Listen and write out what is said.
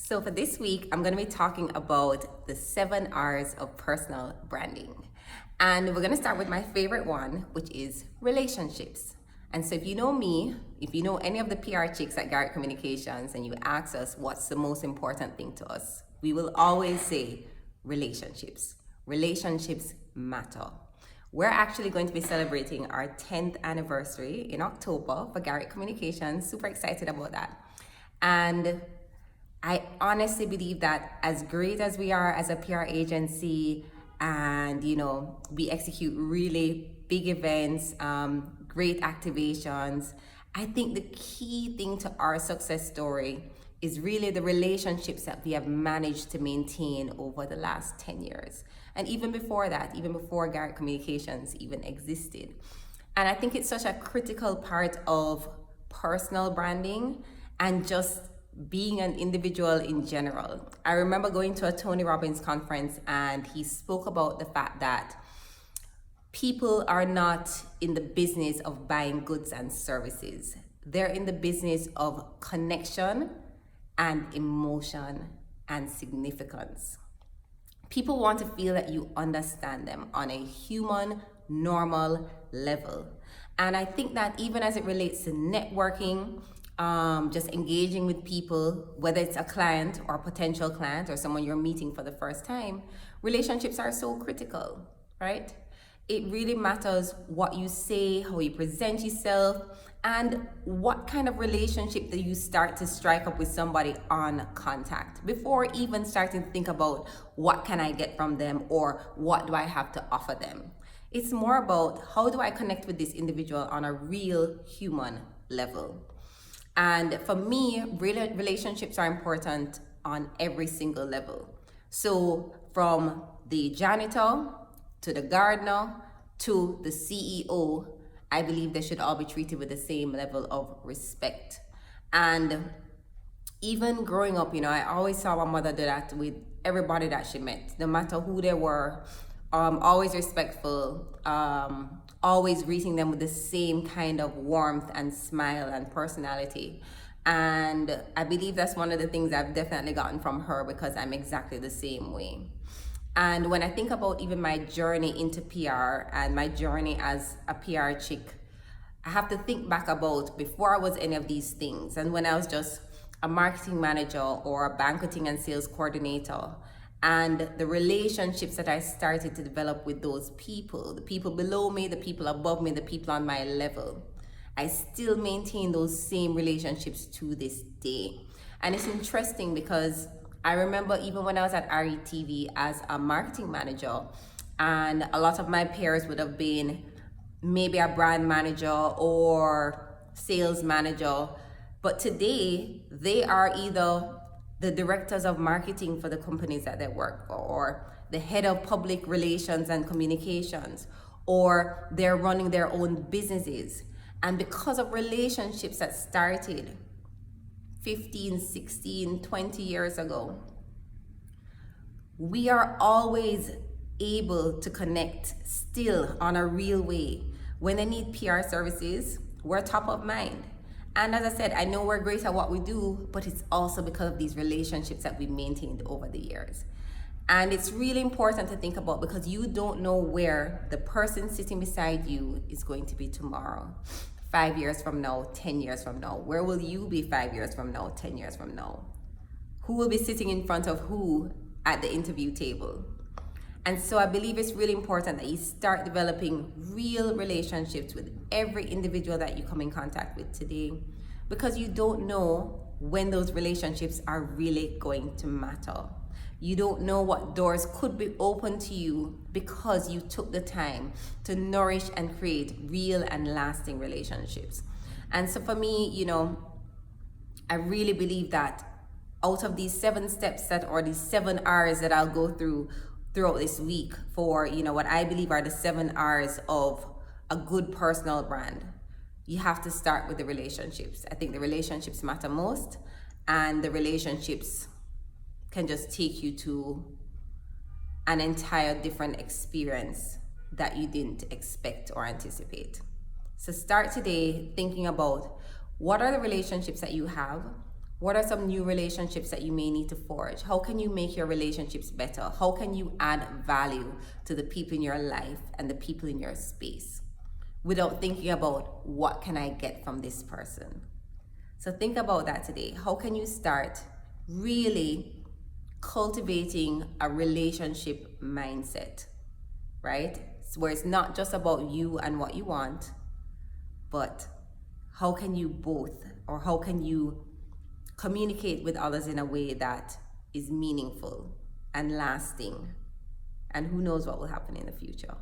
So for this week, I'm going to be talking about the 7 R's of personal branding. And we're going to start with my favorite one, which is relationships. And so if you know me, if you know any of the PR chicks at Garrick Communications and you ask us what's the most important thing to us, we will always say relationships. Relationships matter. We're actually going to be celebrating our 10th anniversary in October for Garrick Communications. Super excited about that. And I honestly believe that as great as we are as a PR agency and, we execute really big events, great activations, I think the key thing to our success story is really the relationships that we have managed to maintain over the last 10 years. And even before that, even before Garrick Communications even existed. And I think it's such a critical part of personal branding and just being an individual in general. I remember going to a Tony Robbins conference and he spoke about the fact that people are not in the business of buying goods and services. They're in the business of connection and emotion and significance. People want to feel that you understand them on a human, normal level. And I think that even as it relates to networking, just engaging with people, whether it's a client or a potential client or someone you're meeting for the first time, relationships are so critical, right? It really matters what you say, how you present yourself, and what kind of relationship that you start to strike up with somebody on contact before even starting to think about what can I get from them or what do I have to offer them. It's more about how do I connect with this individual on a real human level. And for me, relationships are important on every single level. So from the janitor to the gardener to the CEO, I believe they should all be treated with the same level of respect. And even growing up, I always saw my mother do that with everybody that she met, no matter who they were, always respectful, always greeting them with the same kind of warmth and smile and personality. And I believe that's one of the things I've definitely gotten from her because I'm exactly the same way. And when I think about even my journey into PR and my journey as a PR chick, I have to think back about before I was any of these things and when I was just a marketing manager or a banqueting and sales coordinator, and the relationships that I started to develop with those people, the people below me, the people above me, the people on my level. I still maintain those same relationships to this day. And it's interesting because I remember even when I was at RETV as a marketing manager, and a lot of my peers would have been maybe a brand manager or sales manager, but today they are either the directors of marketing for the companies that they work for, or the head of public relations and communications, or they're running their own businesses. And because of relationships that started 15, 16, 20 years ago, we are always able to connect still on a real way. When they need PR services, we're top of mind. And as I said, I know we're great at what we do, but it's also because of these relationships that we've maintained over the years. And it's really important to think about because you don't know where the person sitting beside you is going to be tomorrow. 5 years from now, 10 years from now. Where will you be 5 years from now, 10 years from now? Who will be sitting in front of who at the interview table? And so I believe it's really important that you start developing real relationships with every individual that you come in contact with today, because you don't know when those relationships are really going to matter. You don't know what doors could be open to you because you took the time to nourish and create real and lasting relationships. And so for me, I really believe that out of these 7 steps or these 7 R's that I'll go throughout this week for, what I believe are the 7 R's of a good personal brand, you have to start with the relationships. I think the relationships matter most, and the relationships can just take you to an entire different experience that you didn't expect or anticipate. So start today thinking about what are the relationships that you have, What are some new relationships that you may need to forge? How can you make your relationships better? How can you add value to the people in your life and the people in your space without thinking about what can I get from this person? So think about that today. How can you start really cultivating a relationship mindset, right? Where it's not just about you and what you want, but how can you both, or how can you communicate with others in a way that is meaningful and lasting, and who knows what will happen in the future.